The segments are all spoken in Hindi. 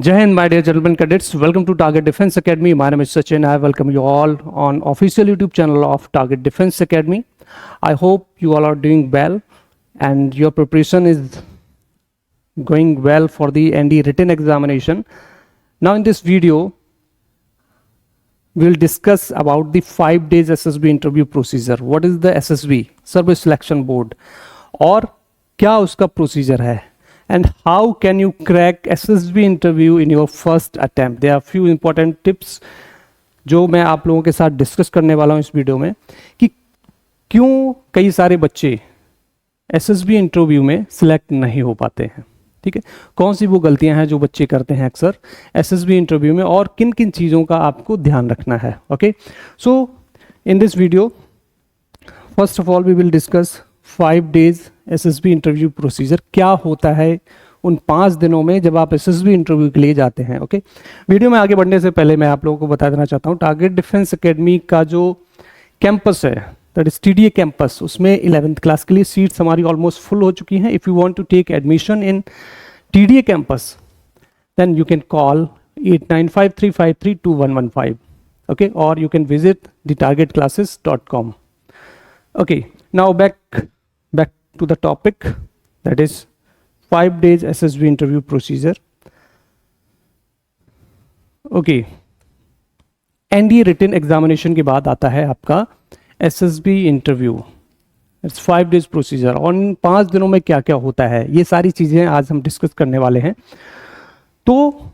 Jai Hind, my dear gentlemen cadets. Welcome to Target Defense Academy. My name is Sachin. I welcome you all on official YouTube channel of Target Defense Academy. I hope you all are doing well and your preparation is going well for the ND written examination. Now in this video, we'll discuss about the 5 days SSB interview procedure. What is the SSB, Service Selection Board, और क्या उसका procedure है, and how can you crack SSB interview in your first attempt. There are few important tips जो मैं आप लोगों के साथ डिस्कस करने वाला हूँ इस वीडियो में कि क्यों कई सारे बच्चे SSB इंटरव्यू में सिलेक्ट नहीं हो पाते हैं. ठीक है, कौन सी वो गलतियां हैं जो बच्चे करते हैं अक्सर SSB इंटरव्यू में और किन किन चीज़ों का आपको ध्यान रखना है. Okay, so in this video first of all we will discuss 5 days SSB interview procedure. क्या होता है उन 5 दिनों में जब आप SSB इंटरव्यू के लिए जाते हैं. ओके, वीडियो में आगे बढ़ने से पहले मैं आप लोगों को बता देना चाहता हूँ टारगेट डिफेंस एकेडमी का जो कैंपस है दैट इज TDA कैंपस, उसमें 11th क्लास के लिए सीट्स हमारी ऑलमोस्ट फुल हो चुकी हैं. If you want to take admission in TDA campus then you can call 8953532115. okay, or you can visit thetargetclasses.com. okay, now back to the topic, that is 5 days SSB interview procedure. okay, NDA written examination के बाद आता है आपका SSB interview. It's 5 days procedure. और इन 5 दिनों में क्या क्या होता है ये सारी चीज़ें आज हम डिस्कस करने वाले हैं. तो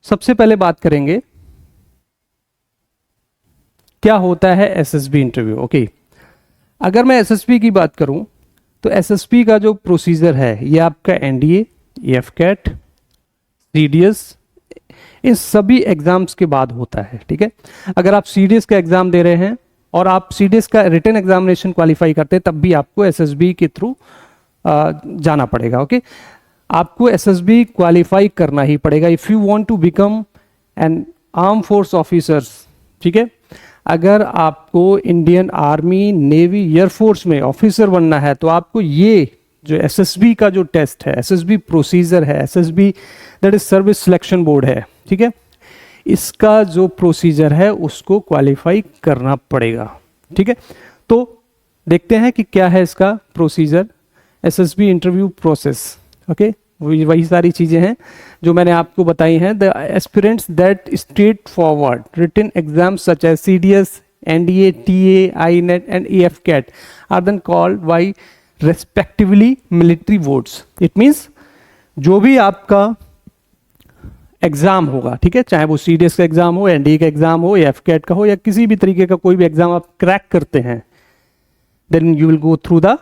सबसे पहले बात करेंगे क्या होता है SSB इंटरव्यू. ओके, अगर मैं SSB की बात करूं तो SSB का जो प्रोसीजर है ये आपका NDA, AFCAT, CDS इन सभी एग्जाम्स के बाद होता है. ठीक है, अगर आप CDS का एग्जाम दे रहे हैं और आप CDS का रिटन एग्जामिनेशन क्वालिफाई करते हैं तब भी आपको SSB के थ्रू जाना पड़ेगा. ओके, आपको SSB क्वालिफाई करना ही पड़ेगा if you want to become an arm force officers. ठीक है, अगर आपको इंडियन आर्मी, नेवी, एयरफोर्स में ऑफिसर बनना है तो आपको ये जो SSB का जो टेस्ट है, SSB प्रोसीजर है, SSB that is service selection board है, ठीक है, इसका जो प्रोसीजर है उसको क्वालिफाई करना पड़ेगा. ठीक है, तो देखते हैं कि क्या है इसका procedure, SSB interview process. Okay, वही सारी चीज़ें हैं जो मैंने आपको बताई हैं. The aspirants that straightforward written exam such as CDS, NDA, TA, INET and AFCAT are then called by respectively military boards. It means जो भी आपका एग्जाम होगा, ठीक है, चाहे वो CDS का एग्जाम हो, NDA का एग्जाम हो, AFCAT का हो या किसी भी तरीके का कोई भी एग्जाम आप क्रैक करते हैं, then you will go through the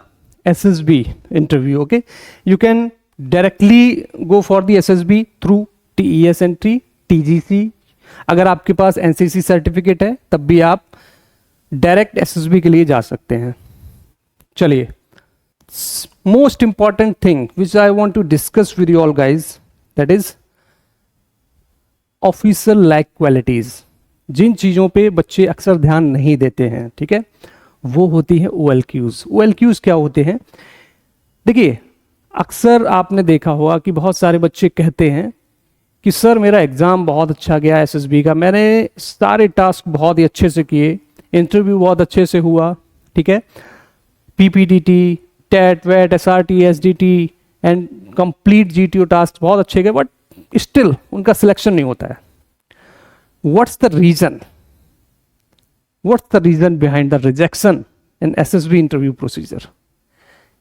SSB interview. Okay, you can directly go for the SSB through TES entry, TGC. अगर आपके पास NCC सर्टिफिकेट है तब भी आप डायरेक्ट SSB के लिए जा सकते हैं. चलिए, most important thing which I want to discuss with you all guys, that is officer like qualities. जिन चीज़ों पे बच्चे अक्सर ध्यान नहीं देते हैं, ठीक है, वो होती है OLQs. OLQs क्या होते हैं? देखिए, अक्सर आपने देखा होगा कि बहुत सारे बच्चे कहते हैं कि सर मेरा एग्ज़ाम बहुत अच्छा गया SSB का, मैंने सारे टास्क बहुत ही अच्छे से किए, इंटरव्यू बहुत अच्छे से हुआ, ठीक है, PPDT, TET, WET, SRT, SDT and complete GTO task बहुत अच्छे गए, बट स्टिल उनका सिलेक्शन नहीं होता है. What's the reason behind the rejection in SSB interview procedure?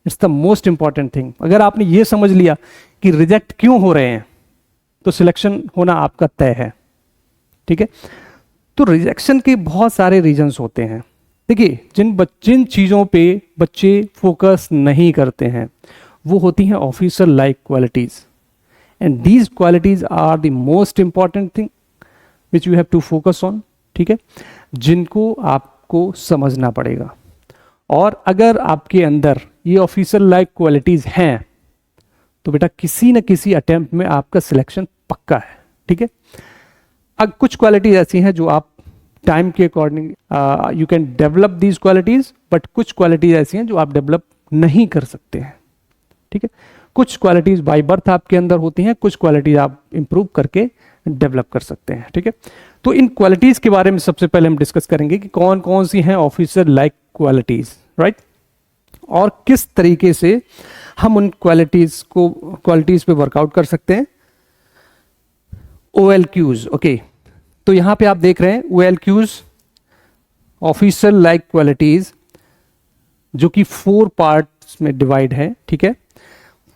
It's the most important thing. अगर आपने ये समझ लिया कि रिजेक्ट क्यों हो रहे हैं तो सिलेक्शन होना आपका तय है. ठीक है, तो रिजेक्शन के बहुत सारे रीजंस होते हैं. देखिए, जिन चीज़ों पे बच्चे फोकस नहीं करते हैं वो होती हैं officer like qualities, and these qualities are the most important thing which you have to focus on. ठीक है, जिनको आपको समझना पड़ेगा. और अगर आपके अंदर ये ऑफिसर लाइक क्वालिटीज़ हैं तो बेटा किसी न किसी अटेम्प्ट में आपका सिलेक्शन पक्का है. ठीक है, अब कुछ क्वालिटीज ऐसी हैं जो आप टाइम के according you can develop these qualities, but कुछ क्वालिटीज ऐसी हैं जो आप डेवलप नहीं कर सकते हैं. ठीक है, कुछ क्वालिटीज बाय बर्थ आपके अंदर होती हैं, कुछ क्वालिटीज आप इंप्रूव करके डेवलप कर सकते हैं, ठीक है। तो इन क्वालिटीज के बारे में सबसे पहले हम डिस्कस करेंगे कि कौन कौन सी हैं ऑफिसर लाइक क्वालिटीज, राइट, और किस तरीके से हम उन क्वालिटीज पे वर्कआउट कर सकते हैं। OLQs, ओके, तो यहां पे आप देख रहे हैं OLQs, ऑफिसर लाइक क्वालिटीज, जो कि 4 पार्ट्स में डिवाइड है, ठीक है,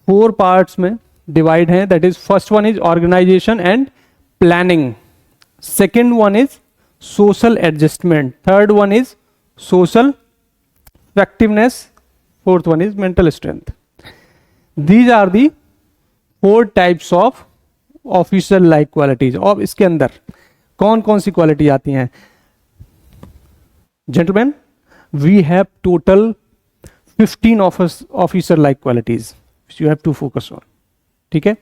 4 पार्ट्स में डिवाइड है। That is first one is organisation and planning, second one is social adjustment, third one is social effectiveness, fourth one is mental strength. These are the 4 types of officer like qualities. और इसके अंदर कौन कौन सी क्वालिटी आती हैं? Gentleman, we have total 15 officer like qualities you have to focus on, ठीक है।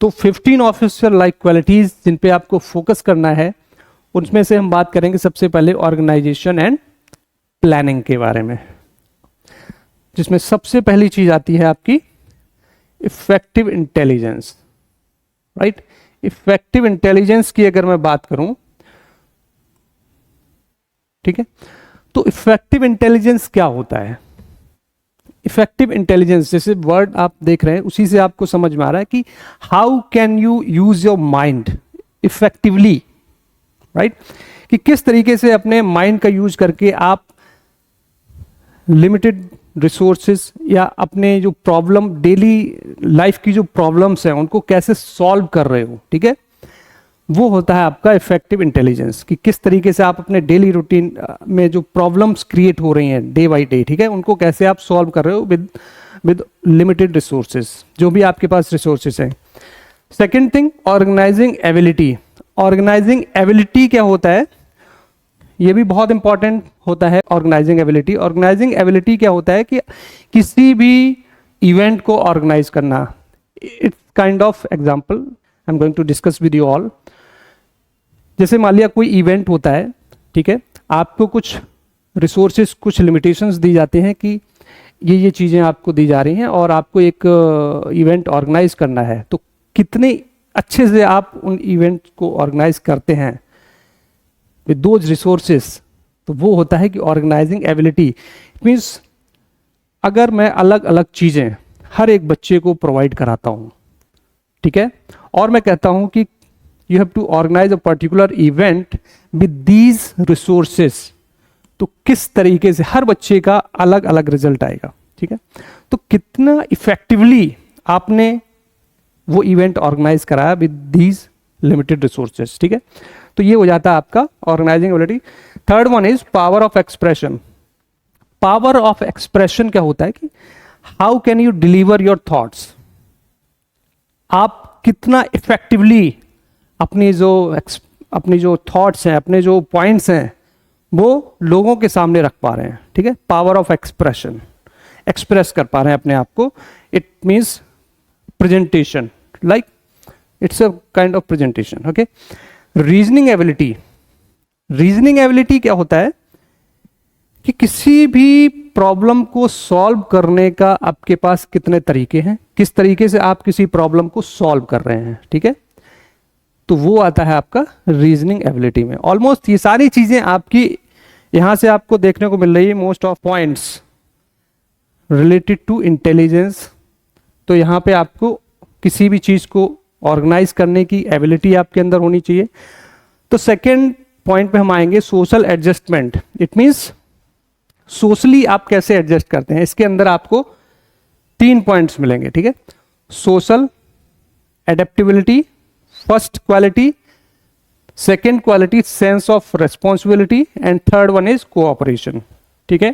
तो 15 ऑफिसर लाइक क्वालिटीज जिन पे आपको फोकस करना है, उनमें से हम बात करेंगे सबसे पहले ऑर्गेनाइजेशन एंड प्लानिंग के बारे में, जिसमें सबसे पहली चीज आती है आपकी effective intelligence, right. Effective intelligence की अगर मैं बात करूं, ठीक है, तो इफेक्टिव इंटेलिजेंस क्या होता है? इफेक्टिव इंटेलिजेंस, जैसे वर्ड आप देख रहे हैं उसी से आपको समझ में आ रहा है कि how can you use your mind effectively, right, कि किस तरीके से अपने माइंड का यूज करके आप लिमिटेड रिसोर्सेज या अपने जो प्रॉब्लम, डेली लाइफ की जो प्रॉब्लम्स हैं उनको कैसे सॉल्व कर रहे हो, ठीक है, वो होता है आपका इफेक्टिव इंटेलिजेंस। कि किस तरीके से आप अपने डेली रूटीन में जो प्रॉब्लम्स क्रिएट हो रही हैं डे बाय डे, ठीक है, उनको कैसे आप सॉल्व कर रहे हो विद लिमिटेड रिसोर्सेज, जो भी आपके पास रिसोर्सेज हैं। Second thing, organising ability. Organising ability क्या होता है? ये भी बहुत इंपॉर्टेंट होता है ऑर्गेनाइजिंग एबिलिटी। ऑर्गेनाइजिंग एबिलिटी क्या होता है कि किसी भी इवेंट को ऑर्गेनाइज करना। It's kind of example I am going to discuss with you all. जैसे मान लिया कोई इवेंट होता है, ठीक है, आपको कुछ रिसोर्सेज, कुछ लिमिटेशंस दी जाते हैं कि ये चीज़ें आपको दी जा रही हैं और आपको एक इवेंट ऑर्गेनाइज करना है। तो कितने अच्छे से आप उन इवेंट को ऑर्गेनाइज करते हैं विद दोज रिसोर्सेज, तो वो होता है कि ऑर्गेनाइजिंग एबिलिटी। इट मीन्स अगर मैं अलग अलग चीज़ें हर एक बच्चे को प्रोवाइड कराता हूँ, ठीक है, और मैं कहता हूँ कि you have to organise a particular event with these resources, तो किस तरीके से हर बच्चे का अलग अलग रिजल्ट आएगा, ठीक है। तो कितना इफेक्टिवली आपने वो इवेंट ऑर्गेनाइज कराया विद दीज लिमिटेड रिसोर्सेज, ठीक है। तो ये हो जाता है आपका organising ability. Third one is power of expression. Power of expression क्या होता है कि how can you deliver your thoughts, आप कितना इफेक्टिवली अपनी जो थॉट्स हैं, अपने जो पॉइंट्स हैं, वो लोगों के सामने रख पा रहे हैं, ठीक है। पावर ऑफ एक्सप्रेशन, एक्सप्रेस कर पा रहे हैं अपने आप को। It means presentation, like it's a kind of presentation, okay. Reasoning ability. Reasoning ability क्या होता है कि किसी भी प्रॉब्लम को सॉल्व करने का आपके पास कितने तरीके हैं, किस तरीके से आप किसी प्रॉब्लम को सॉल्व कर रहे हैं, ठीक है। तो वो आता है आपका रीजनिंग एबिलिटी में। ऑलमोस्ट ये सारी चीजें आपकी यहां से आपको देखने को मिल रही है। Most of points related to intelligence. तो यहाँ पे आपको किसी भी चीज को ऑर्गेनाइज करने की एबिलिटी आपके अंदर होनी चाहिए। तो सेकेंड पॉइंट पे हम आएंगे, social adjustment. It means socially आप कैसे एडजस्ट करते हैं। इसके अंदर आपको 3 पॉइंट्स मिलेंगे, ठीक है। Social adaptability first quality, second quality sense of responsibility, and third one is cooperation, ठीक है।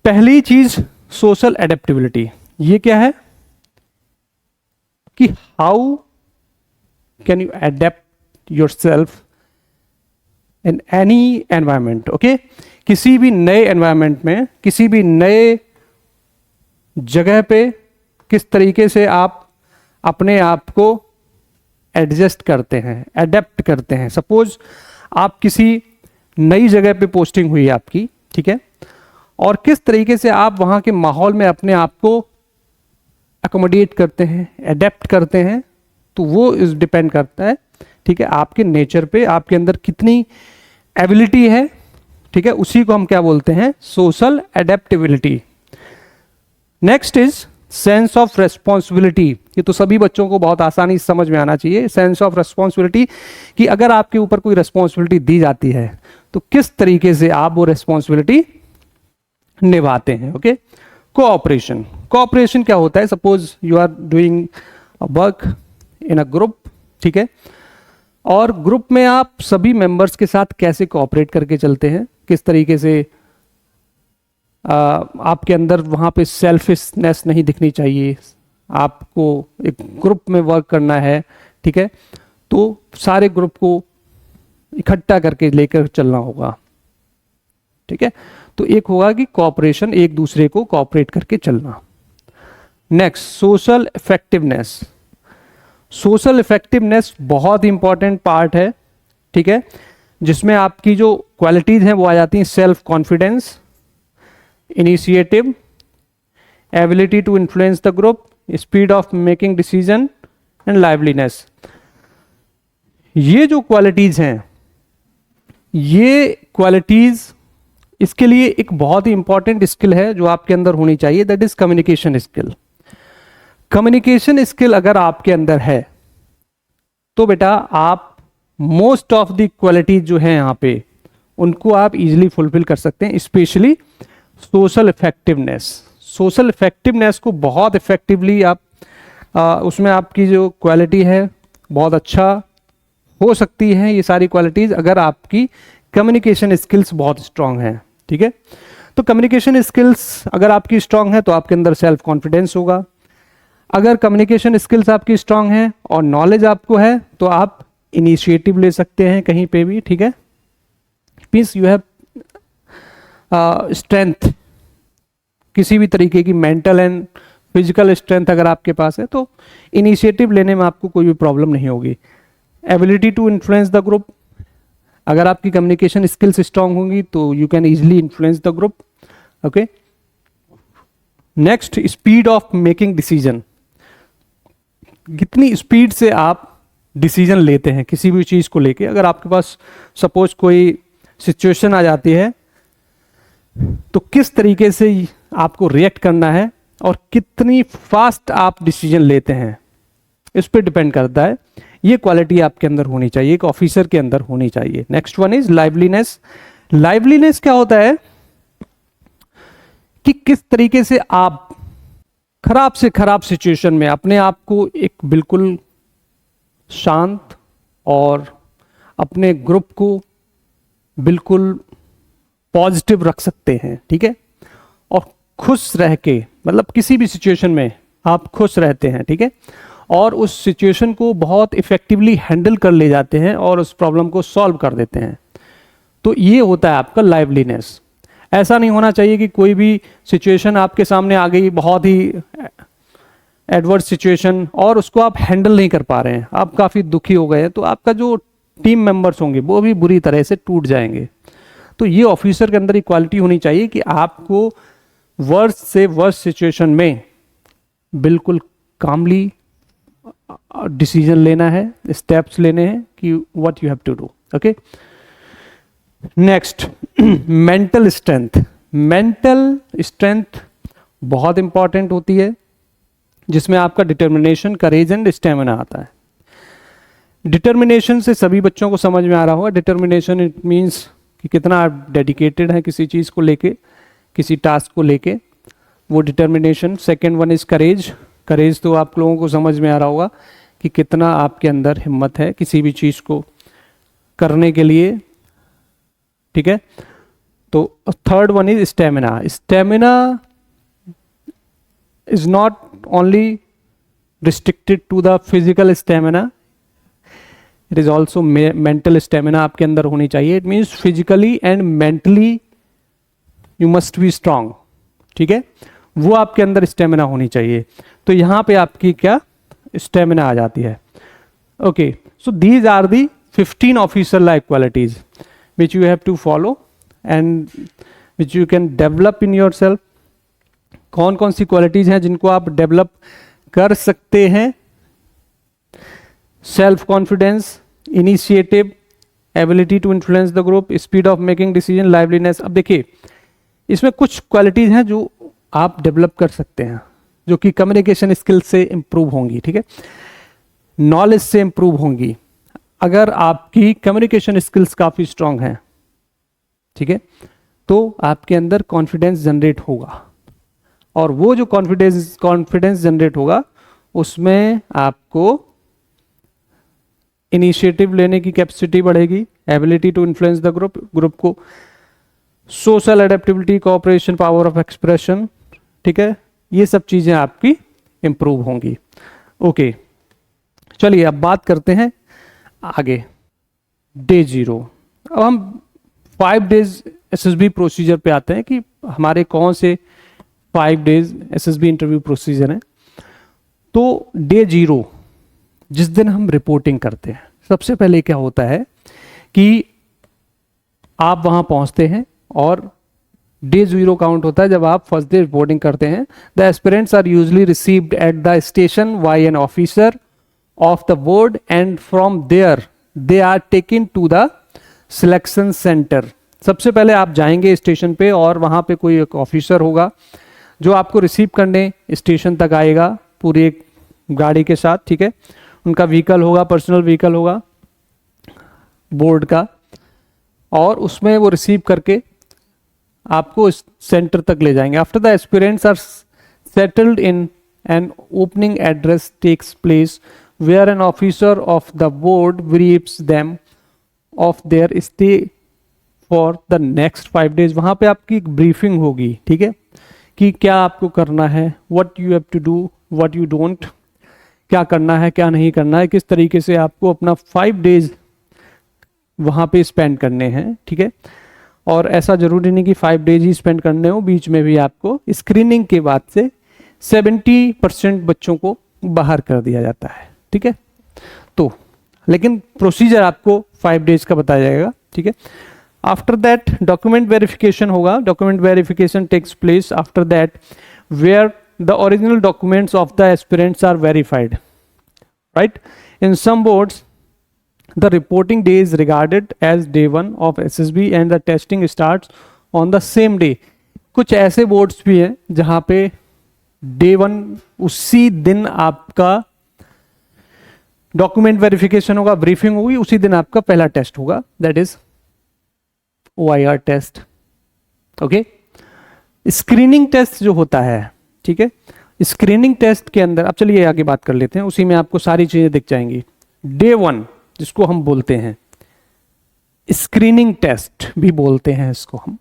पहली चीज सोशल एडेप्टेबिलिटी, ये क्या है कि how can you adapt yourself in any environment, okay. किसी भी नए एनवायरमेंट में, किसी भी नए जगह पे किस तरीके से आप अपने आप को एडजस्ट करते हैं, अडेप्ट करते हैं। सपोज आप किसी नई जगह पे पोस्टिंग हुई आपकी, ठीक है, और किस तरीके से आप वहां के माहौल में अपने आप को अकोमोडेट करते हैं, अडेप्ट करते हैं, तो वो इस डिपेंड करता है, ठीक है, आपके नेचर पे, आपके अंदर कितनी एबिलिटी है, ठीक है, उसी को हम क्या बोलते हैं, social adaptability. Next is sense of responsibility. ये तो सभी बच्चों को बहुत आसानी से समझ में आना चाहिए। सेंस ऑफ रेस्पॉन्सिबिलिटी कि अगर आपके ऊपर कोई रेस्पॉन्सिबिलिटी दी जाती है तो किस तरीके से आप वो रेस्पॉन्सिबिलिटी निभाते हैं। Okay, cooperation. कोऑपरेशन क्या होता है, suppose you are doing work in a group, ठीक है, और ग्रुप में आप सभी मेंबर्स के साथ कैसे कोऑपरेट करके चलते हैं, किस तरीके से आपके अंदर वहाँ पे सेल्फिशनेस नहीं दिखनी चाहिए, आपको एक ग्रुप में वर्क करना है, ठीक है, तो सारे ग्रुप को इकट्ठा करके लेकर चलना होगा, ठीक है। तो एक होगा कि कोऑपरेशन, एक दूसरे को कोऑपरेट करके चलना। Next, social effectiveness. Social effectiveness बहुत इंपॉर्टेंट पार्ट है, ठीक है, जिसमें आपकी जो क्वालिटीज हैं वो आ जाती हैं, self confidence, initiative, ability to influence the group, speed of making decision and liveliness. ये जो क्वालिटीज हैं, ये क्वालिटीज, इसके लिए एक बहुत ही इंपॉर्टेंट स्किल है जो आपके अंदर होनी चाहिए, that is communication skill. Communication skill अगर आपके अंदर है तो बेटा आप मोस्ट ऑफ द क्वालिटीज जो है यहाँ पे उनको आप इजीली फुलफिल कर सकते हैं, specially social effectiveness. Social effectiveness को बहुत इफेक्टिवली आप उसमें आपकी जो क्वालिटी है बहुत अच्छा हो सकती है, ये सारी क्वालिटीज, अगर आपकी कम्युनिकेशन स्किल्स बहुत स्ट्रांग हैं, ठीक है। तो कम्युनिकेशन स्किल्स अगर आपकी स्ट्रांग है तो आपके अंदर सेल्फ कॉन्फिडेंस होगा। अगर कम्युनिकेशन स्किल्स आपकी स्ट्रांग है और नॉलेज आपको है तो आप इनिशिएटिव ले सकते हैं कहीं पे भी, ठीक है। मींस यू हैव स्ट्रेंथ, किसी भी तरीके की मेंटल एंड फिजिकल स्ट्रेंथ अगर आपके पास है तो इनिशिएटिव लेने में आपको कोई भी प्रॉब्लम नहीं होगी। Ability to influence the group, अगर आपकी कम्युनिकेशन स्किल्स स्ट्रांग होंगी तो you can easily influence the group. Okay, next, speed of making decision. कितनी स्पीड से आप डिसीजन लेते हैं किसी भी चीज को लेके। अगर आपके पास सपोज कोई सिचुएशन आ जाती है तो किस तरीके से आपको रिएक्ट करना है और कितनी फास्ट आप डिसीजन लेते हैं, इस पर डिपेंड करता है। ये क्वालिटी आपके अंदर होनी चाहिए, एक ऑफिसर के अंदर होनी चाहिए। Next one is liveliness. Liveliness क्या होता है कि किस तरीके से आप खराब से खराब सिचुएशन में अपने आप को एक बिल्कुल शांत और अपने ग्रुप को बिल्कुल पॉजिटिव रख सकते हैं, ठीक है, और खुश रह के, मतलब किसी भी सिचुएशन में आप खुश रहते हैं, ठीक है, और उस सिचुएशन को बहुत इफेक्टिवली हैंडल कर ले जाते हैं और उस प्रॉब्लम को सॉल्व कर देते हैं। तो ये होता है आपका लाइवलीनेस। ऐसा नहीं होना चाहिए कि कोई भी सिचुएशन आपके सामने आ गई, बहुत ही एडवर्स सिचुएशन, और उसको आप हैंडल नहीं कर पा रहे हैं, आप काफ़ी दुखी हो गए हैं, तो आपका जो टीम मेंबर्स होंगे वो भी बुरी तरह से टूट जाएंगे। तो ये ऑफिसर के अंदर इक्वालिटी होनी चाहिए कि आपको वर्स्ट से वर्स्ट सिचुएशन में बिल्कुल कामली डिसीजन लेना है, स्टेप्स लेने हैं कि what you have to do. Okay, next, mental strength. Mental strength बहुत इंपॉर्टेंट होती है, जिसमें आपका डिटर्मिनेशन, करेज एंड स्टेमिना आता है। डिटर्मिनेशन से सभी बच्चों को समझ में आ रहा होगा। डिटर्मिनेशन इट मीन्स कि कितना आप डेडिकेटेड हैं किसी चीज़ को लेके, किसी टास्क को लेके, वो determination. Second one is courage. Courage तो आप लोगों को समझ में आ रहा होगा कि कितना आपके अंदर हिम्मत है किसी भी चीज़ को करने के लिए, ठीक है। तो third one is stamina. Stamina is not only restricted to the physical stamina, it is also mental stamina आपके अंदर होनी चाहिए। It means physically and mentally you must be strong, ठीक है, वो आपके अंदर स्टेमिना होनी चाहिए। तो यहाँ पे आपकी क्या स्टेमिना आ जाती है। Okay, so these are the 15 officer like qualities which you have to follow and which you can develop in yourself। कौन कौन सी क्वालिटीज हैं जिनको आप डेवलप कर सकते हैं, self confidence, initiative, ability to influence the group, speed of making decision, liveliness. अब देखिए इसमें कुछ क्वालिटीज हैं जो आप डेवलप कर सकते हैं, जो कि कम्युनिकेशन स्किल से इंप्रूव होंगी, ठीक है, नॉलेज से इंप्रूव होंगी। अगर आपकी कम्युनिकेशन स्किल्स काफी स्ट्रांग हैं, ठीक है, तो आपके अंदर कॉन्फिडेंस जनरेट होगा, और वो जो कॉन्फिडेंस जनरेट होगा उसमें आपको इनिशिएटिव लेने की कैपेसिटी बढ़ेगी, ability to influence the group को, social adaptability, cooperation, power of expression, ठीक है, ये सब चीजें आपकी इंप्रूव होंगी। ओके, चलिए अब बात करते हैं आगे, डे 0। अब हम 5 डेज एसएसबी प्रोसीजर पे आते हैं कि हमारे कौन से 5 डेज एसएसबी इंटरव्यू प्रोसीजर हैं। तो डे 0 जिस दिन हम रिपोर्टिंग करते हैं, सबसे पहले क्या होता है कि आप वहां पहुंचते हैं और डे 0 काउंट होता है जब आप फर्स्ट डे रिपोर्टिंग करते हैं। The aspirants are usually received at the station by an officer of the board and from there they are taken to the selection centre. सबसे पहले आप जाएंगे स्टेशन पे और वहां पे कोई एक ऑफिसर होगा जो आपको रिसीव करने स्टेशन तक आएगा पूरी एक गाड़ी के साथ, ठीक है, उनका व्हीकल होगा, पर्सनल व्हीकल होगा बोर्ड का, और उसमें वो रिसीव करके आपको इस सेंटर तक ले जाएंगे। After the aspirants are settled in an opening address takes place where an officer of the board briefs them of their stay for the next 5 days. वहां पे आपकी एक ब्रीफिंग होगी, ठीक है, कि क्या आपको करना है, what you have to do, what you don't, क्या करना है क्या नहीं करना है, किस तरीके से आपको अपना 5 डेज वहां पे स्पेंड करने हैं, ठीक है। और ऐसा जरूरी नहीं कि 5 डेज ही स्पेंड करने हो, बीच में भी आपको स्क्रीनिंग के बाद से 70% बच्चों को बाहर कर दिया जाता है, ठीक है। तो लेकिन प्रोसीजर आपको 5 डेज का बताया जाएगा, ठीक है। आफ्टर दैट डॉक्यूमेंट वेरिफिकेशन होगा। Document verification takes place after that where the original documents of the aspirants are verified, right? In some boards the reporting day is regarded as day 1 of SSB and the testing starts on the same day. कुछ ऐसे बोर्ड्स भी हैं जहां पे day 1 उसी दिन आपका डॉक्यूमेंट वेरिफिकेशन होगा, ब्रीफिंग होगी, उसी दिन आपका पहला टेस्ट होगा, that is OIR test. Okay, screening test जो होता है, ठीक है, स्क्रीनिंग टेस्ट के अंदर अब चलिए आगे बात कर लेते हैं, उसी में आपको सारी चीजें दिख जाएंगी। डे 1 जिसको हम बोलते हैं स्क्रीनिंग टेस्ट भी बोलते हैं इसको हम,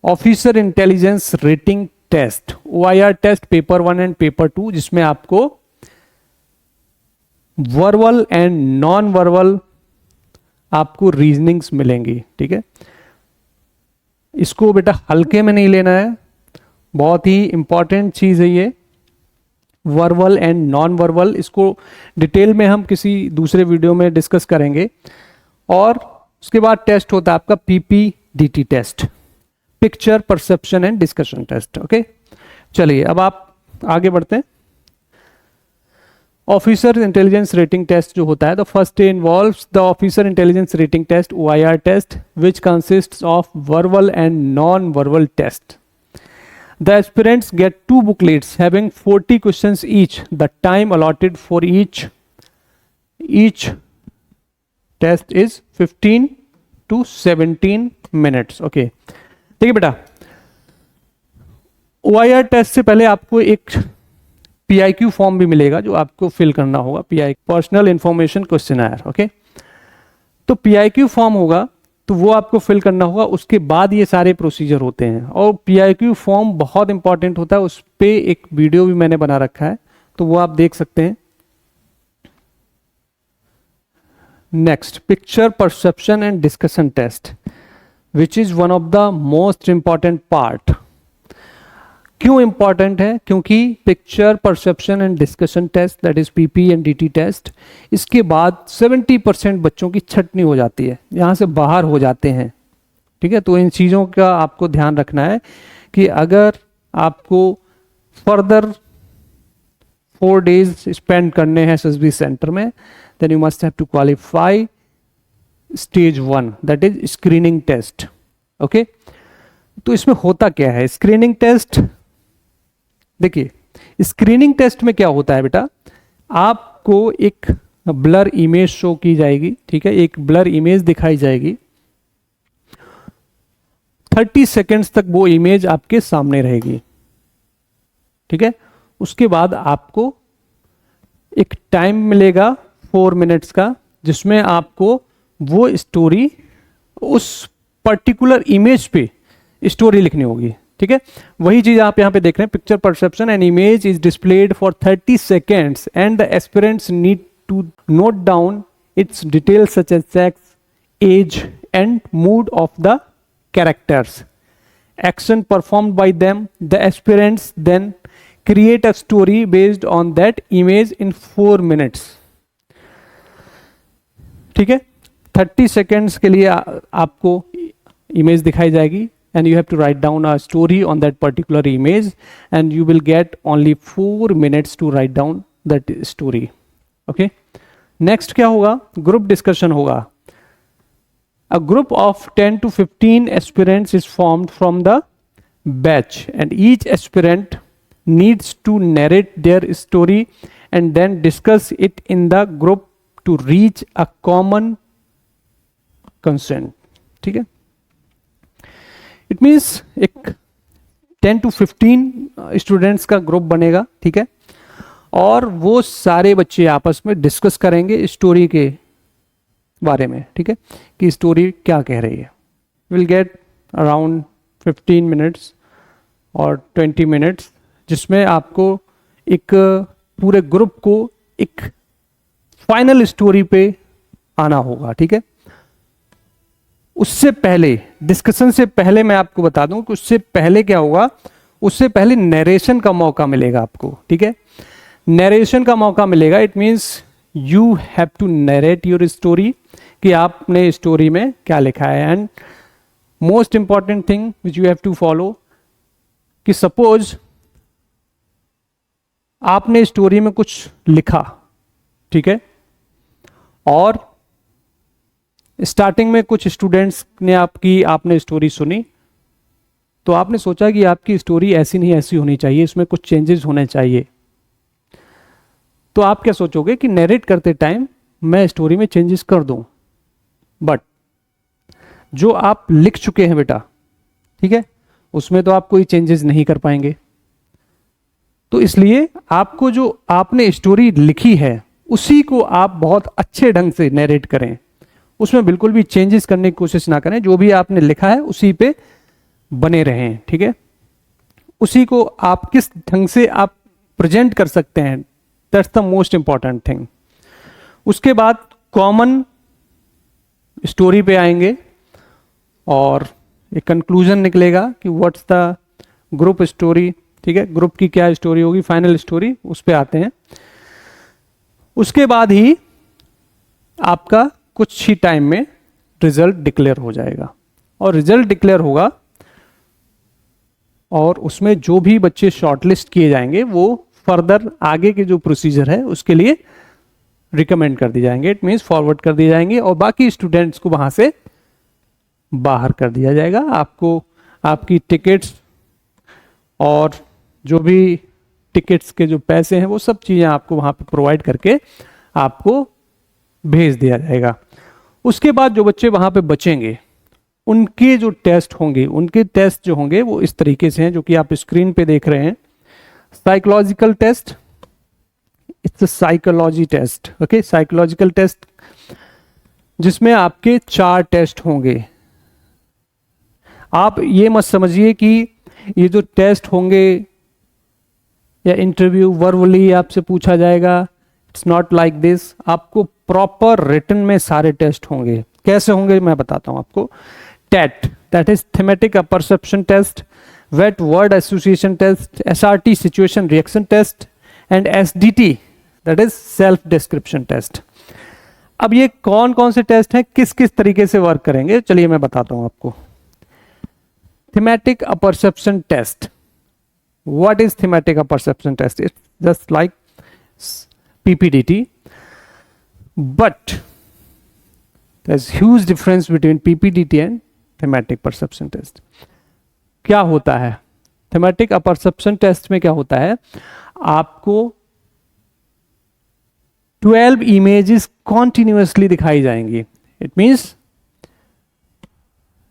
officer intelligence rating test, OIR test paper 1 and paper 2, जिसमें आपको वर्बल एंड नॉन वर्बल आपको रीजनिंग्स मिलेंगी, ठीक है। इसको बेटा हल्के में नहीं लेना है, बहुत ही इंपॉर्टेंट चीज है ये, वर्बल एंड नॉन वर्बल। इसको डिटेल में हम किसी दूसरे वीडियो में डिस्कस करेंगे। और उसके बाद टेस्ट होता है आपका PPDT test, picture perception and discussion test. Okay, चलिए अब आप आगे बढ़ते हैं। ऑफिसर इंटेलिजेंस रेटिंग टेस्ट जो होता है, the first day involves the officer intelligence rating test OIR test which consists of verbal and non verbal test. The aspirants get 2 booklets having 40 questions each. The time allotted for each test is 15 to 17 minutes. Okay, देखिए बेटा, OIR टेस्ट से पहले आपको एक PIQ फॉर्म भी मिलेगा जो आपको फिल करना होगा, पर्सनल इंफॉर्मेशन क्वेश्चनर। ओके, तो PIQ फॉर्म होगा तो वो आपको फिल करना होगा, उसके बाद ये सारे प्रोसीजर होते हैं। और PIQ फॉर्म बहुत इंपॉर्टेंट होता है, उस पे एक वीडियो भी मैंने बना रखा है, तो वो आप देख सकते हैं। Next, picture perception and discussion test which is one of the most important part. क्यों इंपॉर्टेंट है? क्योंकि picture perception and discussion test, that is PP and DT test, इसके बाद 70% बच्चों की छटनी हो जाती है, यहाँ से बाहर हो जाते हैं, ठीक है। तो इन चीज़ों का आपको ध्यान रखना है कि अगर आपको फर्दर 4 days स्पेंड करने हैं एसएसबी सेंटर में, then you must have to qualify stage 1, that is screening test. Okay, तो इसमें होता क्या है स्क्रीनिंग टेस्ट? देखिए, स्क्रीनिंग टेस्ट में क्या होता है बेटा, आपको एक ब्लर इमेज शो की जाएगी, ठीक है, एक ब्लर इमेज दिखाई जाएगी, 30 सेकेंड्स तक वो इमेज आपके सामने रहेगी, ठीक है। उसके बाद आपको एक टाइम मिलेगा 4 मिनट्स का, जिसमें आपको वो स्टोरी उस पर्टिकुलर इमेज पे स्टोरी लिखनी होगी, ठीक है। वही चीज आप यहां पे देख रहे हैं, picture perception and image is displayed for 30 seconds and the aspirants need to note down its details such as sex, age and mood of the characters, action performed by them, the aspirants then create a story based on that image in 4 minutes, ठीक है। 30 seconds के लिए आपको इमेज दिखाई जाएगी and you have to write down a story on that particular image and you will get only 4 minutes to write down that story, okay। next क्या होगा, group discussion होगा। a group of 10 to 15 aspirants is formed from the batch and each aspirant needs to narrate their story and then discuss it in the group to reach a common consent, ठीक है। इट मीन्स एक 10 to 15 स्टूडेंट्स का ग्रुप बनेगा, ठीक है, और वो सारे बच्चे आपस में डिस्कस करेंगे स्टोरी के बारे में, ठीक है, कि स्टोरी क्या कह रही है। विल गेट अराउंड 15 मिनट्स और 20 मिनट्स, जिसमें आपको एक पूरे ग्रुप को एक फाइनल स्टोरी पे आना होगा, ठीक है। उससे पहले, डिस्कशन से पहले मैं आपको बता दूं कि उससे पहले क्या होगा, उससे पहले नरेशन का मौका मिलेगा आपको, ठीक है। नरेशन का मौका मिलेगा, it means you have to narrate your story, कि आपने स्टोरी में क्या लिखा है। And most important thing which you have to follow, कि सपोज आपने स्टोरी में कुछ लिखा, ठीक है, और स्टार्टिंग में कुछ स्टूडेंट्स ने आपने स्टोरी सुनी, तो आपने सोचा कि आपकी स्टोरी ऐसी नहीं ऐसी होनी चाहिए, इसमें कुछ चेंजेस होने चाहिए। तो आप क्या सोचोगे कि नरेट करते टाइम मैं स्टोरी में चेंजेस कर दूं, बट जो आप लिख चुके हैं बेटा, ठीक है, उसमें तो आप कोई चेंजेस नहीं कर पाएंगे। तो इसलिए आपको जो आपने स्टोरी लिखी है उसी को आप बहुत अच्छे ढंग से नरेट करें, उसमें बिल्कुल भी चेंजेस करने की कोशिश ना करें, जो भी आपने लिखा है उसी पे बने रहें, ठीक है। उसी को आप किस ढंग से आप प्रेजेंट कर सकते हैं, that's the most important thing. उसके बाद कॉमन स्टोरी पे आएंगे और एक कंक्लूजन निकलेगा कि व्हाट्स द ग्रुप स्टोरी, ठीक है, ग्रुप की क्या स्टोरी होगी, फाइनल स्टोरी, उस पे आते हैं। उसके बाद ही आपका कुछ ही टाइम में रिजल्ट डिक्लेयर हो जाएगा, और रिजल्ट डिक्लेयर होगा और उसमें जो भी बच्चे शॉर्टलिस्ट किए जाएंगे वो फर्दर आगे के जो प्रोसीजर है उसके लिए रिकमेंड कर दिए जाएंगे, इट मीन्स फॉरवर्ड कर दिए जाएंगे, और बाकी स्टूडेंट्स को वहां से बाहर कर दिया जाएगा। आपको आपकी टिकट्स और जो भी टिकट्स के जो पैसे हैं वो सब चीज़ें आपको वहाँ पे प्रोवाइड करके आपको भेज दिया जाएगा। उसके बाद जो बच्चे वहाँ पे बचेंगे उनके जो टेस्ट होंगे, उनके टेस्ट जो होंगे वो इस तरीके से हैं जो कि आप स्क्रीन पे देख रहे हैं। Psychological test, it's a psychology test, okay, psychological test, जिसमें आपके 4 टेस्ट होंगे। आप ये मत समझिए कि ये जो टेस्ट होंगे या इंटरव्यू वर्बली आपसे पूछा जाएगा, इट्स नॉट लाइक दिस। आपको प्रॉपर रिटन में सारे टेस्ट होंगे। कैसे होंगे मैं बताता हूं आपको। TAT, that is thematic perception test, वेट word association test, SRT situation reaction test, and SDT that is self description test. अब ये कौन कौन से टेस्ट हैं, किस किस तरीके से वर्क करेंगे, चलिए मैं बताता हूं आपको। Thematic perception test, what is thematic perception test? It's just like PPDT, but there's huge difference between PPDT and thematic perception test. क्या होता है थेमेटिक परसेप्शन टेस्ट में? क्या होता है, आपको 12 इमेजेस कॉन्टिन्यूसली दिखाई जाएंगी. It means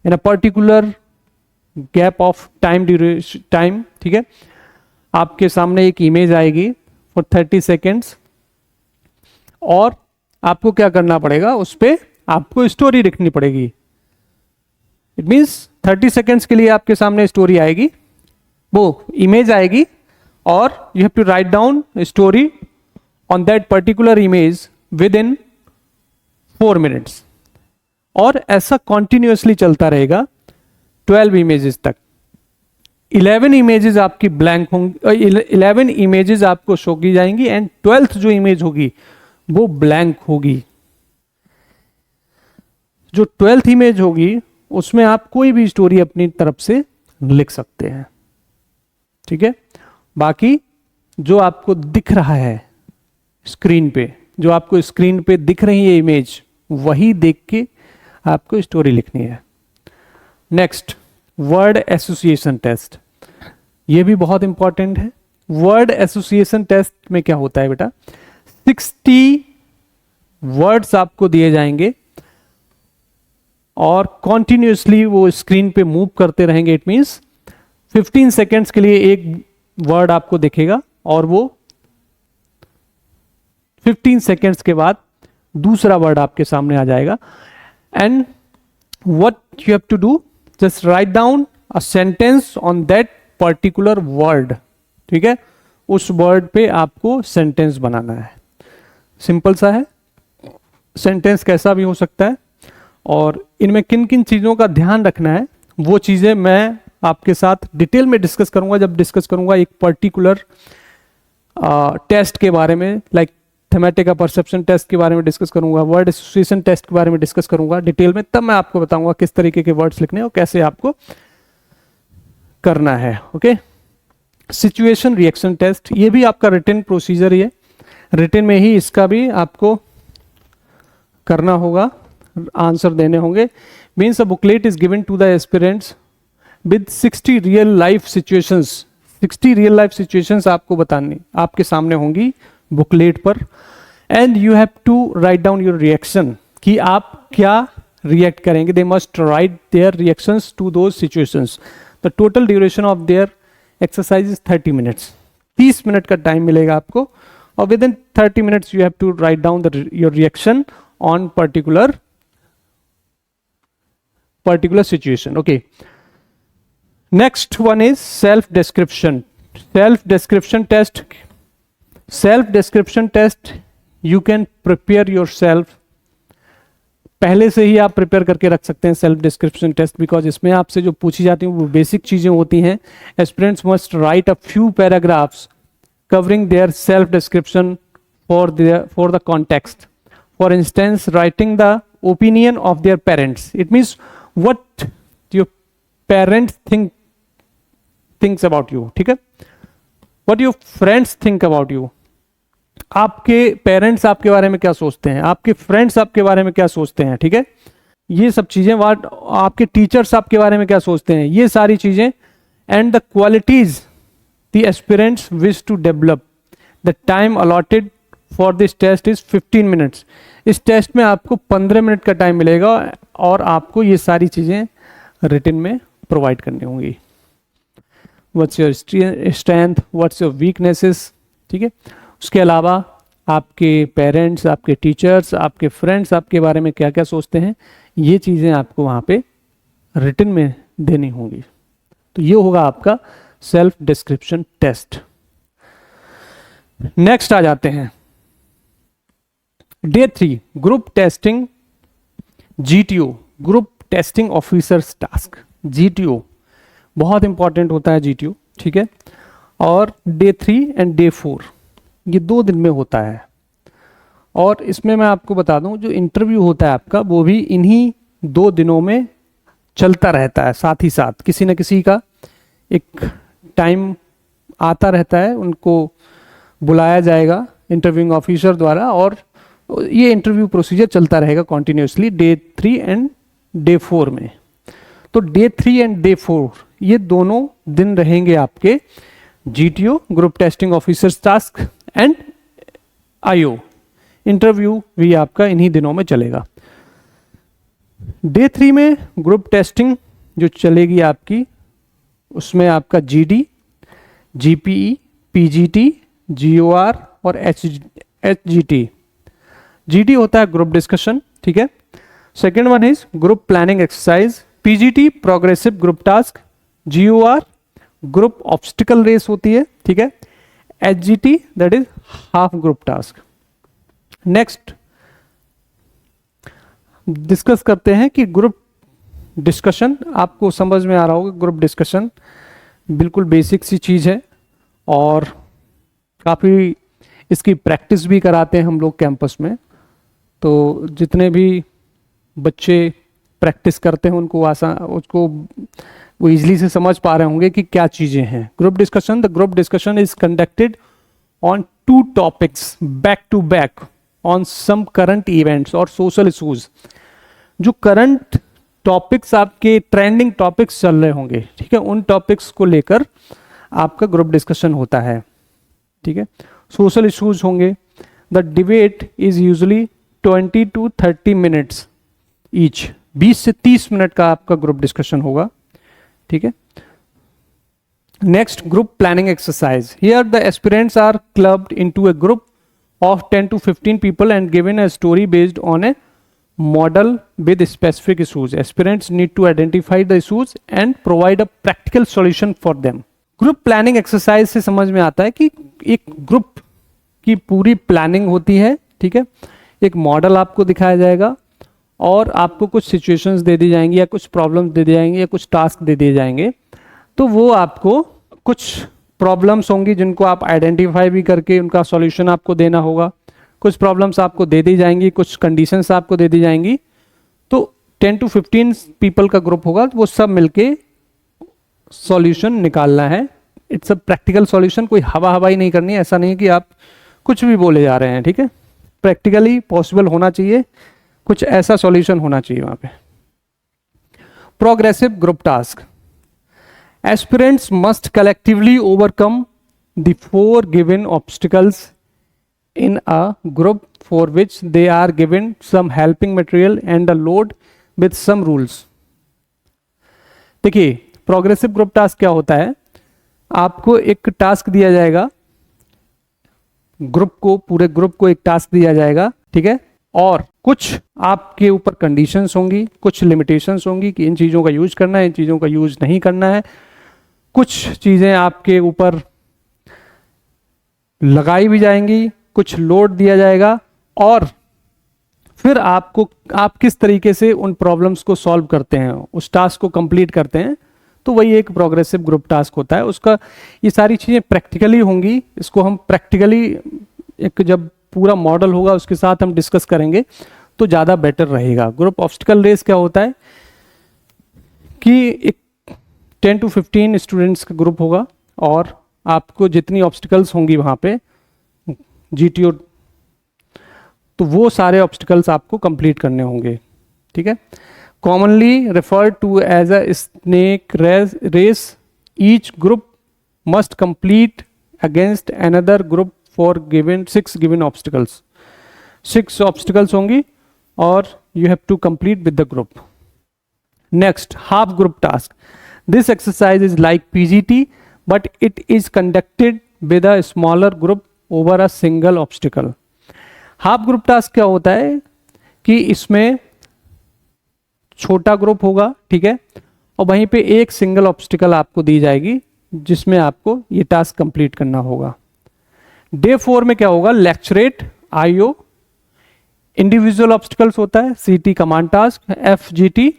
in a particular gap of time duration, ठीक है. आपके सामने एक इमेज आएगी फॉर 30 सेकेंड्स और आपको क्या करना पड़ेगा, उस पर आपको स्टोरी लिखनी पड़ेगी. इट मींस 30 सेकेंड्स के लिए आपके सामने स्टोरी आएगी, वो इमेज आएगी और you have to write down story on that particular image within 4 minutes. और ऐसा कॉन्टिन्यूसली चलता रहेगा 12 इमेजेस तक. 11 इमेजेस आपकी ब्लैंक होंगी, 11 इमेजेस आपको शो की जाएंगी एंड 12th जो इमेज होगी वो ब्लैंक होगी. जो 12th इमेज होगी उसमें आप कोई भी स्टोरी अपनी तरफ से लिख सकते हैं, ठीक है. बाकी जो आपको दिख रहा है स्क्रीन पे, जो आपको स्क्रीन पे दिख रही है इमेज, वही देख के आपको स्टोरी लिखनी है. Next, word association test. ये भी बहुत इंपॉर्टेंट है. वर्ड एसोसिएशन टेस्ट में क्या होता है बेटा, 60 वर्ड्स आपको दिए जाएंगे और कॉन्टिन्यूसली वो स्क्रीन पे मूव करते रहेंगे. इट मींस 15 सेकेंड्स के लिए एक वर्ड आपको दिखेगा और वो 15 सेकेंड्स के बाद दूसरा वर्ड आपके सामने आ जाएगा. And what you have to do, just write down a sentence on that particular word, ठीक है. उस वर्ड पे आपको सेंटेंस बनाना है. सिंपल सा है, सेंटेंस कैसा भी हो सकता है. और इनमें किन किन चीज़ों का ध्यान रखना है वो चीज़ें मैं आपके साथ डिटेल में डिस्कस करूंगा जब डिस्कस करूंगा एक पर्टिकुलर टेस्ट के बारे में, लाइक थेमेटिक परसेप्शन टेस्ट के बारे में डिस्कस करूंगा, वर्ड एसोसिएशन टेस्ट के बारे में डिस्कस करूंगा डिटेल में. तब मैं आपको बताऊंगा किस तरीके के वर्ड्स लिखने और कैसे आपको करना है. ओके. सिचुएशन रिएक्शन टेस्ट, ये भी आपका रिटन प्रोसीजर ही है. रिटन में ही इसका भी आपको करना होगा, आंसर देने होंगे. Means a booklet is given to the aspirants with 60 real life situations. 60 real life situations आपको बतानी आपके सामने होंगी बुकलेट पर. And you have to write down your reaction, कि आप क्या रिएक्ट करेंगे. They must write their reactions to those situations. The total duration of their exercise is 30 minutes. 30 minute का टाइम मिलेगा आपको और within 30 minutes you have to write down your reaction on particular situation. Okay, next one is self description test. Self description test you can prepare yourself. पहले से ही आप प्रिपेयर करके रख सकते हैं सेल्फ डिस्क्रिप्शन टेस्ट, बिकॉज इसमें आपसे जो पूछी जाती हैं वो बेसिक चीजें होती हैं. Aspirants must write a few paragraphs covering their self description for the context. For instance, writing the opinion of their parents. It means what your parents thinks about you, ठीक है. What your friends think about you. आपके पेरेंट्स आपके बारे में क्या सोचते हैं, आपके फ्रेंड्स आपके बारे में क्या सोचते हैं, ठीक है. ये सब चीजें, आपके टीचर्स आपके बारे में क्या सोचते हैं, ये सारी चीजें. And the qualities the aspirants wish to develop. The time allotted for this test is 15 minutes. इस टेस्ट में आपको 15 मिनट का टाइम मिलेगा और आपको ये सारी चीज़ें रिटन में प्रोवाइड करनी होंगी. What's your strength, what's your weaknesses, ठीक है. उसके अलावा आपके पेरेंट्स, आपके टीचर्स, आपके फ्रेंड्स आपके बारे में क्या क्या सोचते हैं, ये चीज़ें आपको वहाँ पे रिटन में देनी होंगी. तो ये होगा आपका सेल्फ डिस्क्रिप्शन टेस्ट. नेक्स्ट आ जाते हैं day 3, group testing GTO, group testing officers task. GTO बहुत इंपॉर्टेंट होता है GTO, ठीक है. और डे 3 एंड डे 4 ये 2 दिन में होता है. और इसमें मैं आपको बता दूं जो इंटरव्यू होता है आपका वो भी इन्हीं 2 दिनों में चलता रहता है. साथ ही साथ किसी न किसी का एक टाइम आता रहता है, उनको बुलाया जाएगा इंटरव्यूइंग ऑफिसर द्वारा, और ये इंटरव्यू प्रोसीजर चलता रहेगा कॉन्टिन्यूसली डे 3 एंड डे 4 में। तो डे 3 एंड डे 4 ये दोनों दिन रहेंगे आपके GTO group testing officers task and IO interview भी आपका इन्हीं दिनों में चलेगा। डे 3 में ग्रुप टेस्टिंग जो चलेगी आपकी, उसमें आपका GD, GPE, PGT, GOR और HGT। GD होता है ग्रुप डिस्कशन, ठीक है। Second one is group planning exercise, PGT progressive group task, GOR group obstacle race होती है, ठीक है। HGT that is half group task. Next discuss करते हैं कि ग्रुप डिस्कशन, आपको समझ में आ रहा होगा ग्रुप डिस्कशन बिल्कुल बेसिक सी चीज़ है और काफ़ी इसकी प्रैक्टिस भी कराते हैं हम लोग कैंपस में। तो जितने भी बच्चे प्रैक्टिस करते हैं उनको उसको वो इजीली से समझ पा रहे होंगे कि क्या चीज़ें हैं। Group discussion, the group discussion is conducted on 2 topics back to back on some current events और सोशल इशूज। जो करंट टॉपिक्स आपके ट्रेंडिंग टॉपिक्स चल रहे होंगे, ठीक है, उन टॉपिक्स को लेकर आपका ग्रुप डिस्कशन होता है, ठीक है। सोशल इश्यूज होंगे। The debate is usually 20 to 30 minutes each, 20 से 30 मिनट का आपका ग्रुप डिस्कशन होगा, ठीक है। Next group planning exercise, here the aspirants are clubbed into a group of 10 to 15 people and given a story based on a model with specific issues. Aspirants need to identify the issues and provide a practical solution for them. Group planning exercise से समझ में आता है कि एक ग्रुप की पूरी प्लानिंग होती है, ठीक है। एक मॉडल आपको दिखाया जाएगा और आपको कुछ सिचुएशंस दे दी जाएंगी या कुछ प्रॉब्लम्स दे दी जाएंगी या कुछ टास्क दे दिए जाएंगे। तो वो आपको कुछ प्रॉब्लम्स होंगी जिनको आप आइडेंटिफाई भी करके उनका सॉल्यूशन आपको देना होगा। कुछ प्रॉब्लम्स आपको दे दी जाएंगी, कुछ कंडीशंस आपको दे दी जाएंगी। तो 10 to 15 पीपल का ग्रुप होगा, वो सब मिलके सॉल्यूशन निकालना है। इट्स अ प्रैक्टिकल सॉल्यूशन, कोई हवा हवाई नहीं करनी है। ऐसा नहीं है कि आप कुछ भी बोले जा रहे हैं, ठीक है। प्रैक्टिकली पॉसिबल होना चाहिए, कुछ ऐसा सॉल्यूशन होना चाहिए वहां पे। Progressive group task, aspirants must collectively overcome the 4 given obstacles in a group for which they are given some helping material and a load with some rules. देखिए प्रोग्रेसिव ग्रुप टास्क क्या होता है, आपको एक टास्क दिया जाएगा, ग्रुप को, पूरे ग्रुप को एक टास्क दिया जाएगा, ठीक है। और कुछ आपके ऊपर कंडीशंस होंगी, कुछ लिमिटेशंस होंगी कि इन चीज़ों का यूज करना है, इन चीज़ों का यूज नहीं करना है। कुछ चीज़ें आपके ऊपर लगाई भी जाएंगी, कुछ लोड दिया जाएगा और फिर आपको, आप किस तरीके से उन प्रॉब्लम्स को सॉल्व करते हैं, उस टास्क को कंप्लीट करते हैं, तो वही एक प्रोग्रेसिव ग्रुप टास्क होता है। उसका ये सारी चीज़ें प्रैक्टिकली होंगी, इसको हम प्रैक्टिकली एक जब पूरा मॉडल होगा उसके साथ हम डिस्कस करेंगे तो ज़्यादा बेटर रहेगा। ग्रुप ऑब्स्टिकल रेस क्या होता है कि एक 10 to 15 स्टूडेंट्स का ग्रुप होगा और आपको जितनी ऑब्स्टिकल्स होंगी वहाँ पे GTO, तो वो सारे ऑब्स्टिकल्स आपको कंप्लीट करने होंगे, ठीक है। Commonly referred to as a snake race, each group must complete against another group for given 6 given obstacles. 6 obstacles होंगी और you have to complete with the group. Next half group task, this exercise is like PGT but it is conducted with a smaller group over a single obstacle. Half group task क्या होता है कि इसमें छोटा ग्रुप होगा, ठीक है, और वहीं पे एक सिंगल ऑब्स्टिकल आपको दी जाएगी जिसमें आपको ये टास्क कंप्लीट करना होगा। डे 4 में क्या होगा, लेक्चरेट, IO, इंडिविजुअल ऑब्स्टिकल्स होता है, CT command task, FGT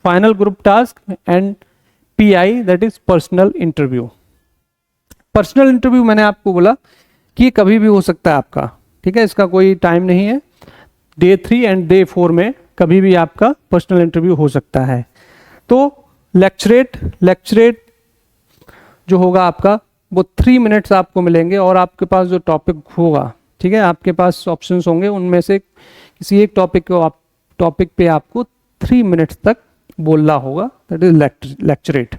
final group task and PI that is personal interview. Personal interview मैंने आपको बोला कि ये कभी भी हो सकता है आपका, ठीक है, इसका कोई टाइम नहीं है। डे 3 एंड डे 4 में कभी भी आपका पर्सनल इंटरव्यू हो सकता है। तो लेक्चरेट जो होगा आपका वो 3 मिनट्स आपको मिलेंगे और आपके पास जो टॉपिक होगा ठीक है, आपके पास ऑप्शंस होंगे, उनमें से किसी एक टॉपिक पे आपको 3 मिनट्स तक बोलना होगा, that is lecturette.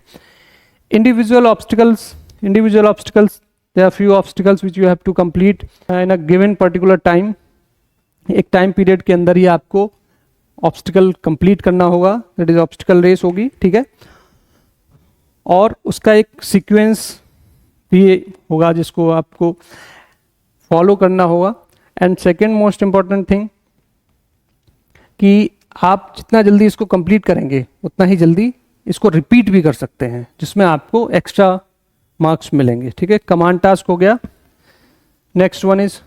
Individual obstacles, there are few obstacles which you have to complete in a given particular time. एक टाइम पीरियड के अंदर ही आपको ऑब्स्टिकल कंप्लीट करना होगा, दैट इज ऑब्स्टिकल रेस होगी. ठीक है, और उसका एक सीक्वेंस भी होगा जिसको आपको फॉलो करना होगा. And second most important thing कि आप जितना जल्दी इसको कंप्लीट करेंगे उतना ही जल्दी इसको रिपीट भी कर सकते हैं, जिसमें आपको एक्स्ट्रा मार्क्स मिलेंगे. ठीक है, कमांड टास्क हो गया. नेक्स्ट वन इज,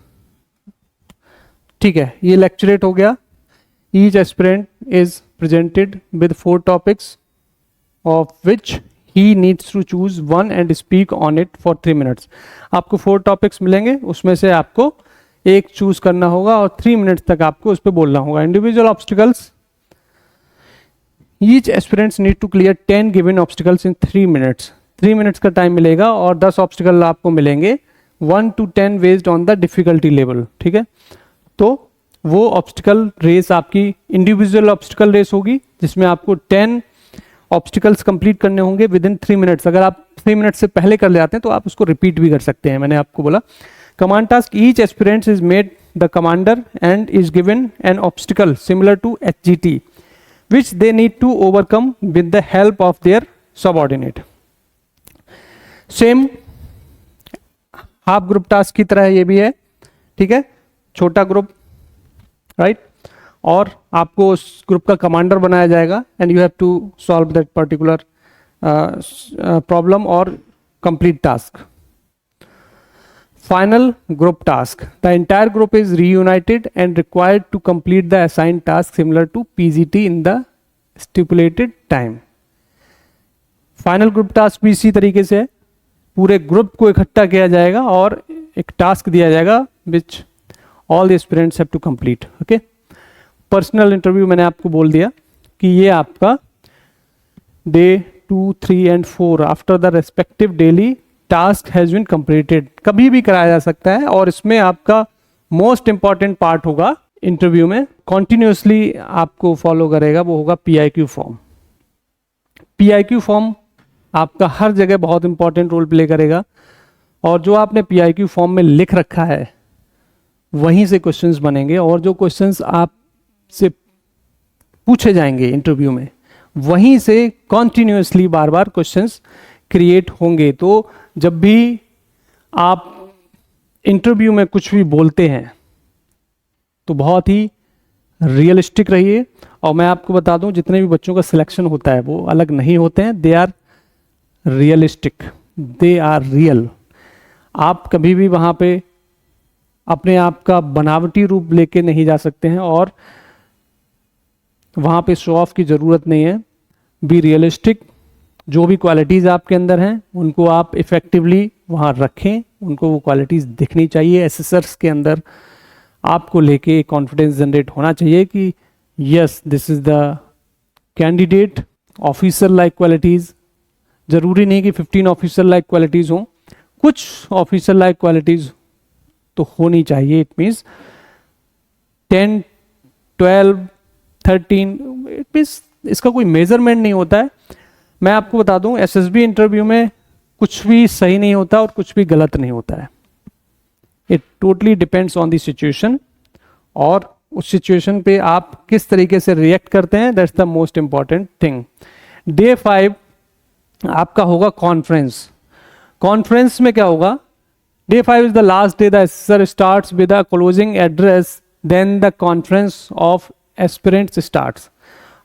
ठीक है, ये लेक्चरेट हो गया. Each aspirant is presented with 4 topics of which he needs to choose 1 and speak on it for 3 minutes. आपको 4 टॉपिक्स मिलेंगे, उसमें से आपको एक चूज करना होगा और 3 मिनट्स तक आपको उस पर बोलना होगा. Individual obstacles, each aspirants need to clear 10 given obstacles in 3 minutes. 3 minutes का टाइम मिलेगा और 10 ऑब्स्टिकल आपको मिलेंगे 1 to 10 based on the difficulty level. ठीक है, तो वो ऑब्स्टिकल रेस आपकी इंडिविजुअल ऑब्स्टिकल रेस होगी, जिसमें आपको 10 ऑब्स्टिकल्स कंप्लीट करने होंगे विद इन 3 मिनट्स. अगर आप 3 मिनट से पहले कर ले आते हैं तो आप उसको रिपीट भी कर सकते हैं, मैंने आपको बोला. Command task, each aspirant is made the commander and is given an obstacle similar to HGT which they need to overcome with the help of their subordinate. Same half group task की तरह ये भी है. ठीक है, छोटा ग्रुप, राइट, और आपको उस ग्रुप का कमांडर बनाया जाएगा and you have to solve that particular problem और complete task. Final group task. The entire group is reunited and required to complete the assigned task similar to PGT in the stipulated time. Final group task भी इसी तरीके से पूरे ग्रुप को इकट्ठा किया जाएगा और एक टास्क दिया जाएगा which all the aspirants have to complete. Okay? Personal interview मैंने आपको बोल दिया कि ये आपका day 2, 3 and 4 after the respective daily task has been completed कभी भी कराया जा सकता है. और इसमें आपका मोस्ट इंपॉर्टेंट पार्ट होगा इंटरव्यू में, कॉन्टिन्यूसली आपको फॉलो करेगा, वो होगा PIQ फॉर्म. PIQ फॉर्म आपका हर जगह बहुत इंपॉर्टेंट रोल प्ले करेगा और जो आपने PIQ फॉर्म में लिख रखा है वहीं से क्वेश्चंस बनेंगे और जो क्वेश्चंस आपसे पूछे जाएंगे इंटरव्यू में वहीं से कॉन्टिन्यूसली बार बार क्वेश्चंस क्रिएट होंगे. तो जब भी आप इंटरव्यू में कुछ भी बोलते हैं तो बहुत ही रियलिस्टिक रहिए. और मैं आपको बता दूं, जितने भी बच्चों का सिलेक्शन होता है वो अलग नहीं होते हैं, they are realistic, they are real. आप कभी भी वहाँ पे अपने आप का बनावटी रूप लेके नहीं जा सकते हैं और वहाँ पे शो ऑफ की ज़रूरत नहीं है. Be realistic. जो भी क्वालिटीज़ आपके अंदर हैं उनको आप इफ़ेक्टिवली वहाँ रखें, उनको वो क्वालिटीज़ दिखनी चाहिए. एसेसर्स के अंदर आपको लेके कॉन्फिडेंस जनरेट होना चाहिए कि yes this is the candidate. Officer like qualities, ज़रूरी नहीं कि 15 ऑफिसर लाइक क्वालिटीज़ हों, कुछ ऑफिसर लाइक क्वालिटीज़ तो होनी चाहिए. इट मीन्स 10, 12, 13, इट मीन्स इसका कोई मेजरमेंट नहीं होता है. मैं आपको बता दूं, SSB इंटरव्यू में कुछ भी सही नहीं होता और कुछ भी गलत नहीं होता है. It totally depends on the situation और उस सिचुएशन पे आप किस तरीके से रिएक्ट करते हैं, that's the most important thing. Day 5 आपका होगा कॉन्फ्रेंस. कॉन्फ्रेंस में क्या होगा, day 5 is the last day. The assessor starts with a closing address, then the conference of aspirants starts.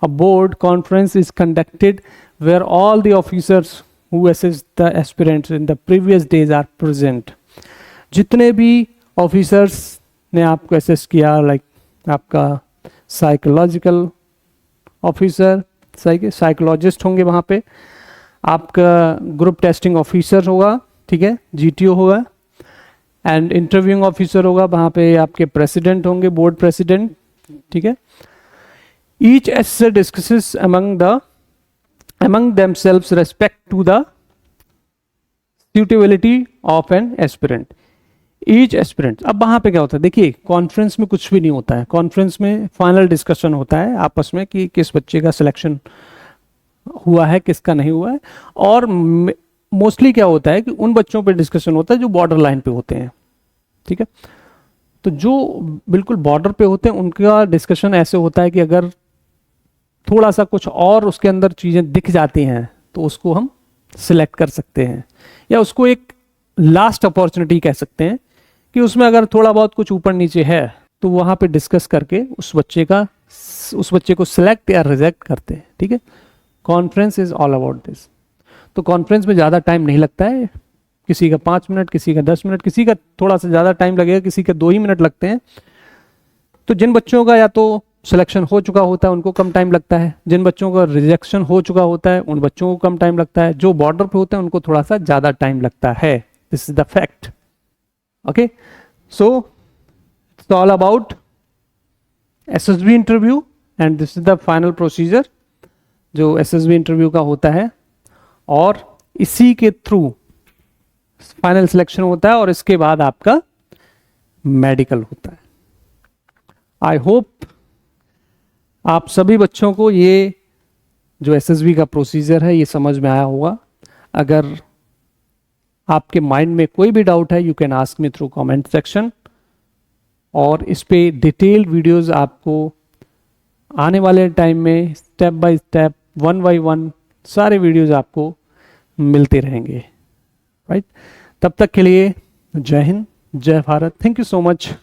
A board conference is conducted where all the officers who assessed the aspirants in the previous days are present. जितने भी ऑफिसर्स ने आपको असेस किया, लाइक आपका साइकोलॉजिकल ऑफिसर, साइकोलॉजिस्ट होंगे वहाँ पे, आपका ग्रुप टेस्टिंग ऑफिसर होगा, ठीक है, GTO होगा, एंड इंटरव्यूइंग ऑफिसर होगा, वहाँ पे आपके प्रेसिडेंट होंगे, बोर्ड प्रेसिडेंट, ठीक है. Each assessor discusses among themselves respect to the suitability of an aspirant. Each aspirant, अब वहाँ पे क्या होता है, देखिए कॉन्फ्रेंस में कुछ भी नहीं होता है, कॉन्फ्रेंस में फाइनल डिस्कशन होता है आपस में कि किस बच्चे का सिलेक्शन हुआ है किसका नहीं हुआ है। और मोस्टली क्या होता है कि उन बच्चों पे डिस्कशन होता है जो बॉर्डर लाइन पे होते हैं, ठीक है। तो जो बिल्कुल बॉर्डर पे होते हैं उनका डिस्कशन ऐसे होता है कि अगर थोड़ा सा कुछ और उसके अंदर चीज़ें दिख जाती हैं तो उसको हम सिलेक्ट कर सकते हैं, या उसको एक लास्ट अपॉर्चुनिटी कह सकते हैं कि उसमें अगर थोड़ा बहुत कुछ ऊपर नीचे है तो वहाँ पे डिस्कस करके उस बच्चे को सिलेक्ट या रिजेक्ट करते हैं, ठीक है। Conference is all about this. तो कॉन्फ्रेंस में ज़्यादा टाइम नहीं लगता है, किसी का 5 मिनट, किसी का 10 मिनट, किसी का थोड़ा सा ज़्यादा टाइम लगेगा, किसी का 2 ही मिनट लगते हैं। तो जिन बच्चों का या तो सिलेक्शन हो चुका होता है उनको कम टाइम लगता है, जिन बच्चों का रिजेक्शन हो चुका होता है उन बच्चों को कम टाइम लगता है, जो बॉर्डर पे होते हैं उनको थोड़ा सा ज़्यादा टाइम लगता है। This is the fact, okay. So it's all about SSB interview and this is the final procedure जो एसएसबी इंटरव्यू का होता है, और इसी के थ्रू फाइनल सिलेक्शन होता है और इसके बाद आपका मेडिकल होता है। आई होप आप सभी बच्चों को ये जो एसएसबी का प्रोसीजर है ये समझ में आया होगा। अगर आपके माइंड में कोई भी डाउट है you can ask me through comment section, और इस पे डिटेल्ड वीडियोस आपको आने वाले टाइम में स्टेप बाय स्टेप 1 बाय 1 सारे वीडियोस आपको मिलते रहेंगे, राइट। तब तक के लिए जय हिंद, जय Bharat, thank you so much.